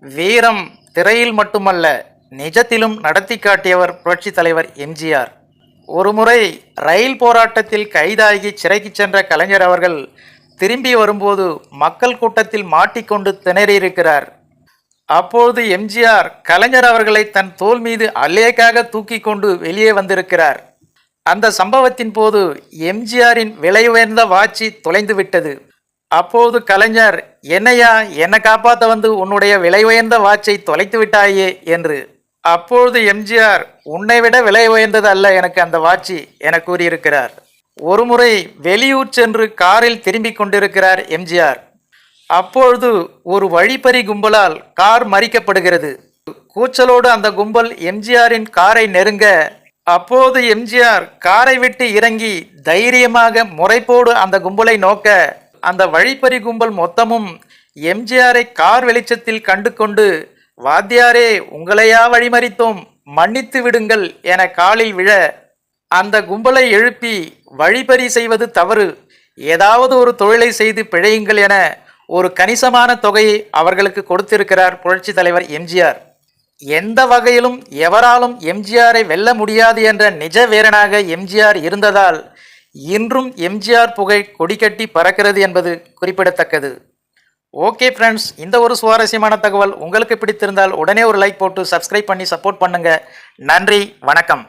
வீரம் திரையில் மட்டுமல்ல, நிஜத்திலும் நடத்தி காட்டியவர் புரட்சி தலைவர் எம்ஜிஆர். ஒருமுறை ரயில் போராட்டத்தில் கைதாகி சிறைக்கு சென்ற கலைஞர் அவர்கள் திரும்பி வரும்போது மக்கள் கூட்டத்தில் மாட்டிக்கொண்டு திணறியிருக்கிறார். அப்போது எம்ஜிஆர் கலைஞர் அவர்களை தன் தோள் மீது அல்லேக்காக தூக்கி கொண்டு வெளியே வந்திருக்கிறார். அந்த சம்பவத்தின் போது எம்ஜிஆரின் விலை உயர்ந்த வாட்சி தொலைந்து விட்டது. அப்போது கலைஞர், என்னையா என்னை காப்பாற்ற வந்து உன்னுடைய விலை உயர்ந்த வாட்சை தொலைத்து விட்டாயே என்று. அப்பொழுது எம்ஜிஆர், உன்னை விட விலை உயர்ந்தது அல்ல எனக்கு அந்த வாட்சி என கூறியிருக்கிறார். ஒருமுறை வெளியூர் சென்று காரில் திரும்பிக் கொண்டிருக்கிறார் எம்ஜிஆர். அப்பொழுது ஒரு வழிப்பறி கும்பலால் கார் மறிக்கப்படுகிறது. கூச்சலோடு அந்த கும்பல் எம்ஜிஆரின் காரை நெருங்க, அப்போது எம்ஜிஆர் காரை விட்டு இறங்கி தைரியமாக முறைப்போடு அந்த கும்பலை நோக்க, அந்த வழிப்பறி கும்பல் மொத்தமும் எம்ஜிஆரை கார் வெளிச்சத்தில் கண்டு கொண்டு, வாத்தியாரே உங்களையா வழிமறித்தோம், மன்னித்து விடுங்கள் என காலில் விழ, அந்த கும்பலை எழுப்பி வழிப்பறி செய்வது தவறு, ஏதாவது ஒரு தொழிலை செய்து பிழையுங்கள் என ஒரு கணிசமான தொகையை அவர்களுக்கு கொடுத்திருக்கிறார் புரட்சி தலைவர் எம்ஜிஆர். எந்த வகையிலும் எவராலும் எம்ஜிஆரை வெல்ல முடியாது என்ற நிஜ வீரனாக எம்ஜிஆர் இருந்ததால் இன்றும் எம்ஜிஆர் புகை கொடிக்கட்டி பறக்கிறது என்பது குறிப்பிடத்தக்கது. ஓகே ஃப்ரெண்ட்ஸ், இந்த ஒரு சுவாரஸ்யமான தகவல் உங்களுக்கு பிடித்திருந்தால் உடனே ஒரு லைக் போட்டு சப்ஸ்கிரைப் பண்ணி சப்போர்ட் பண்ணுங்க. நன்றி, வணக்கம்.